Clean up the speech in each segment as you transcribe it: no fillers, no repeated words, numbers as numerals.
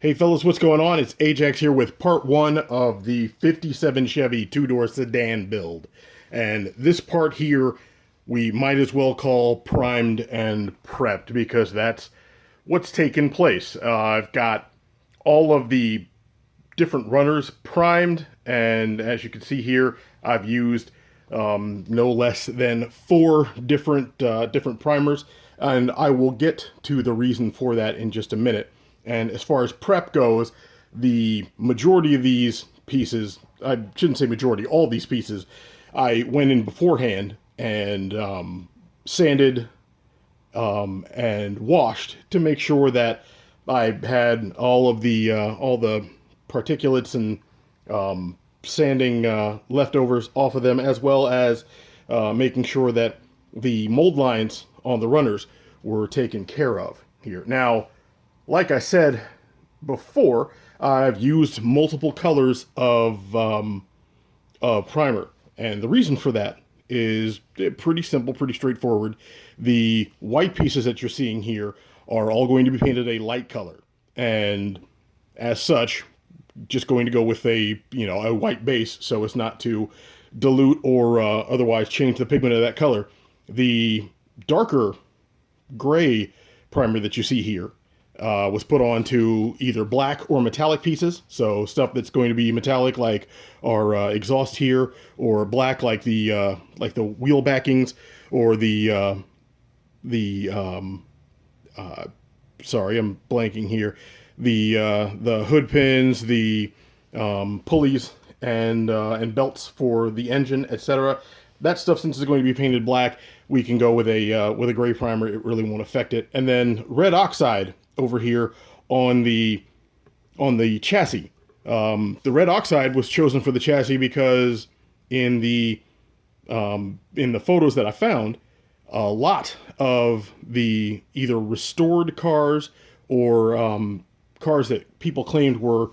Hey fellas, what's going on? It's Ajax here with part one of the 57 Chevy two-door sedan build. And this part here, we might as well call primed and prepped because that's what's taken place. I've got all of the different runners primed, and as you can see here, I've used no less than four different primers, and I will get to the reason for that in just a minute. And as far as prep goes, the majority of these pieces, I shouldn't say majority, all these pieces, I went in beforehand and sanded and washed to make sure that I had all the particulates and sanding leftovers off of them, as well as making sure that the mold lines on the runners were taken care of here. Now, like I said before, I've used multiple colors of primer, and the reason for that is pretty simple, pretty straightforward. The white pieces that you're seeing here are all going to be painted a light color, and as such, just going to go with a white base so as not to dilute or otherwise change the pigment of that color. The darker gray primer that you see here was put onto either black or metallic pieces. So stuff that's going to be metallic, like our exhaust here, or black, like the wheel backings, or the sorry, I'm blanking here. The hood pins, the pulleys, and belts for the engine, etc. That stuff, since it's going to be painted black, we can go with a gray primer. It really won't affect it. And then red oxide over here on the chassis. The red oxide was chosen for the chassis because in the photos that I found, a lot of the either restored cars or cars that people claimed were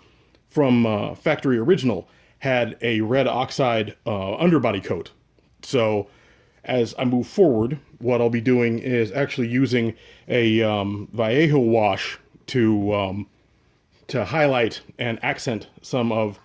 from factory original had a red oxide underbody coat. So as I move forward, what I'll be doing is actually using a Vallejo wash to highlight and accent some of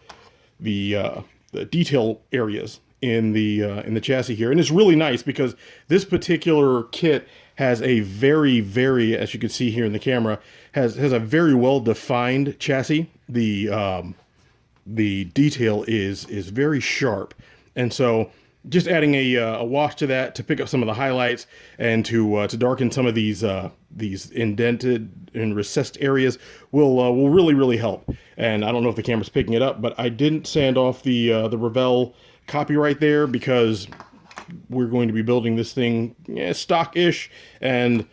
the detail areas in the chassis here. And it's really nice because this particular kit has a very, as you can see here in the camera, has a very well defined chassis. The detail is very sharp, and so just adding a wash to that to pick up some of the highlights and to darken some of these indented and recessed areas will really help. And I don't know if the camera's picking it up, but I didn't sand off the Revell copyright there because we're going to be building this thing stock-ish, and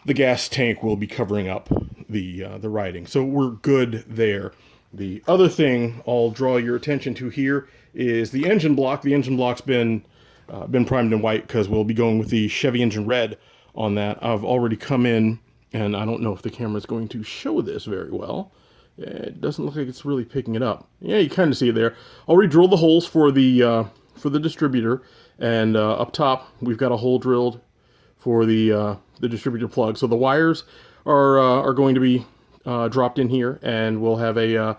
the gas tank will be covering up the writing, so we're good there. The other thing I'll draw your attention to here is the engine block. The engine block's been primed in white because we'll be going with the Chevy engine red on that. I've already come in, and I don't know if the camera's going to show this very well. It doesn't look like it's really picking it up. Yeah, you kind of see it there. Already drilled the holes for the distributor, and up top we've got a hole drilled for the distributor plug. So the wires are going to be dropped in here, and we'll have a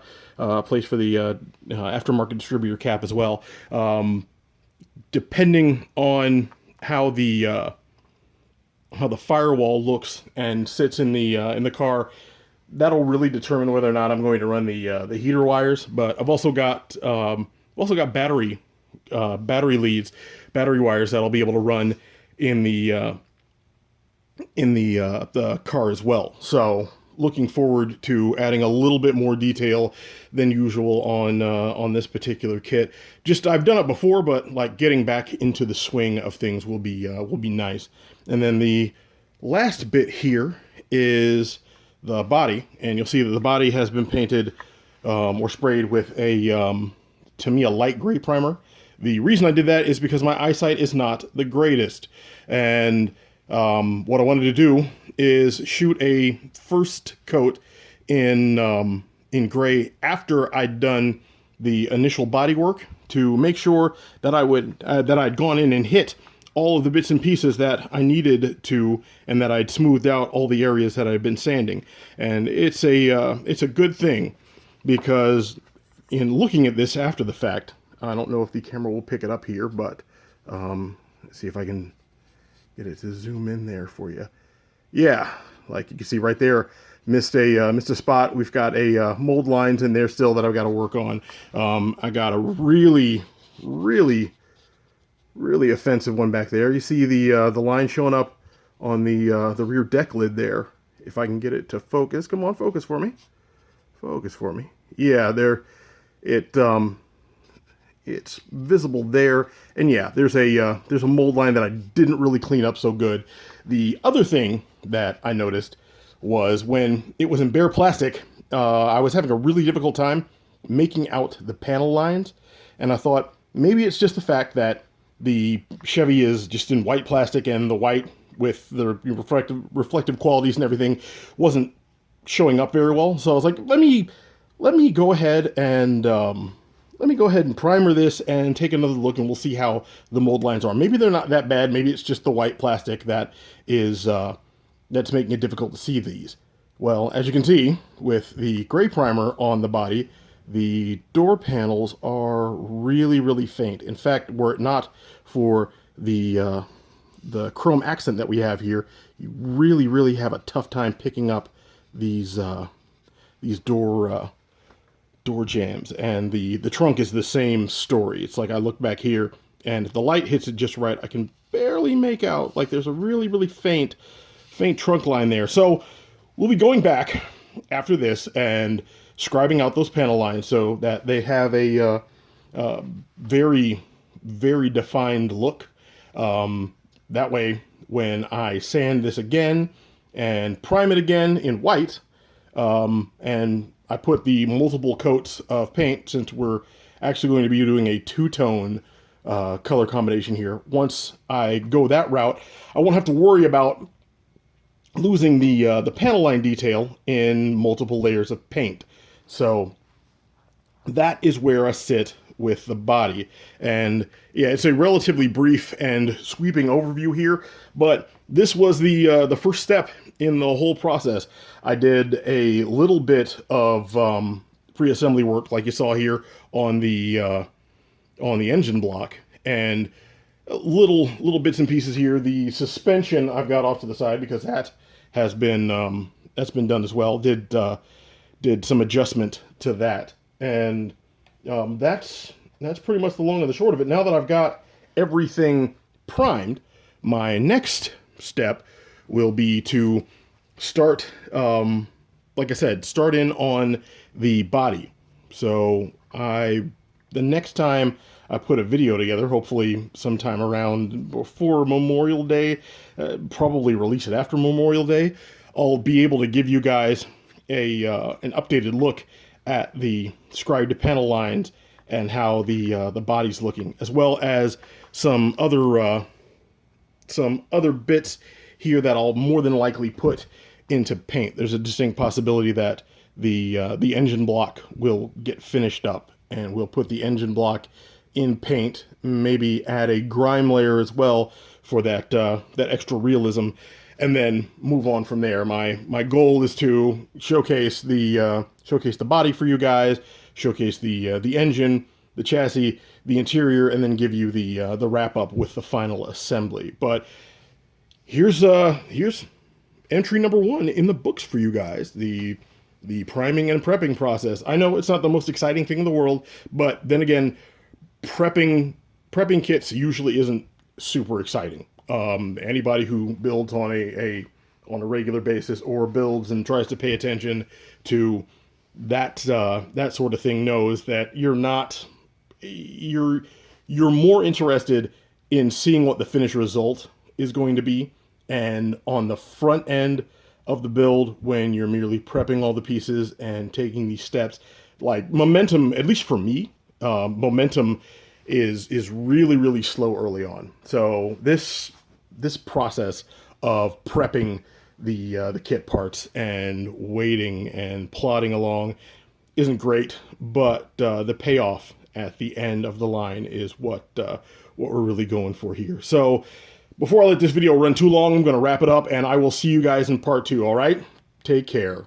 place for the aftermarket distributor cap as well. Depending on how the firewall looks and sits in the car, that'll really determine whether or not I'm going to run the heater wires. But I've also got battery leads, battery wires that I'll be able to run in the car as well. So looking forward to adding a little bit more detail than usual on this particular kit. Just, I've done it before, but like getting back into the swing of things will be nice. And then the last bit here is the body, and you'll see that the body has been painted or sprayed with to me, a light gray primer. The reason I did that is because my eyesight is not the greatest, and what I wanted to do is shoot a first coat in gray after I'd done the initial body work to make sure that I'd gone in and hit all of the bits and pieces that I needed to, and that I'd smoothed out all the areas that I'd been sanding. And it's a good thing, because in looking at this after the fact, I don't know if the camera will pick it up here, but let's see if I can get it to zoom in there for you. Yeah, like you can see right there, missed a spot. We've got a mold lines in there still that I've got to work on. I got a really offensive one back there. You see the line showing up on the rear deck lid there. If I can get it to focus, come on, focus for me. Focus for me. Yeah, there. It's visible there, and yeah, there's a mold line that I didn't really clean up so good. The other thing that I noticed was when it was in bare plastic, I was having a really difficult time making out the panel lines, and I thought maybe it's just the fact that the Chevy is just in white plastic, and the white with the reflective qualities and everything wasn't showing up very well. So I was like, let me go ahead and primer this and take another look, and we'll see how the mold lines are. Maybe they're not that bad. Maybe it's just the white plastic that is that's making it difficult to see these. Well, as you can see, with the gray primer on the body, the door panels are really faint. In fact, were it not for the chrome accent that we have here, you really have a tough time picking up these door jambs. And the trunk is the same story. It's like I look back here, and if the light hits it just right, I can barely make out, like there's a really faint trunk line there. So we'll be going back after this and scribing out those panel lines so that they have a very defined look. That way, when I sand this again and prime it again in white, and I put the multiple coats of paint, since we're actually going to be doing a two-tone color combination here. Once I go that route, I won't have to worry about losing the panel line detail in multiple layers of paint. So that is where I sit with the body. And yeah, it's a relatively brief and sweeping overview here, but this was the first step in the whole process. I did a little bit of pre-assembly work, like you saw here on the engine block, and little bits and pieces here. The suspension I've got off to the side because that has been that's been done as well. Did some adjustment to that, and that's pretty much the long and the short of it. Now that I've got everything primed, my next step will be to start, like I said, start in on the body. So the next time I put a video together, hopefully sometime around before Memorial Day, probably release it after Memorial Day, I'll be able to give you guys an updated look at the scribed panel lines and how the body's looking, as well as some other bits here that I'll more than likely put into paint. There's a distinct possibility that the engine block will get finished up, and we'll put the engine block in paint, maybe add a grime layer as well for that extra realism, and then move on from there. My goal is to showcase the body for you guys, showcase the engine, the chassis, the interior, and then give you the wrap up with the final assembly. But here's entry number 1 in the books for you guys, the priming and prepping process. I know it's not the most exciting thing in the world, but then again, prepping kits usually isn't super exciting. Anybody who builds on a regular basis, or builds and tries to pay attention to that sort of thing, knows that you're more interested in seeing what the finished result is going to be. And on the front end of the build, when you're merely prepping all the pieces and taking these steps, like momentum, at least for me, momentum is really slow early on. So this process of prepping the kit parts and waiting and plodding along isn't great, but the payoff at the end of the line is what we're really going for here. So before I let this video run too long, I'm going to wrap it up, and I will see you guys in part 2, all right? Take care.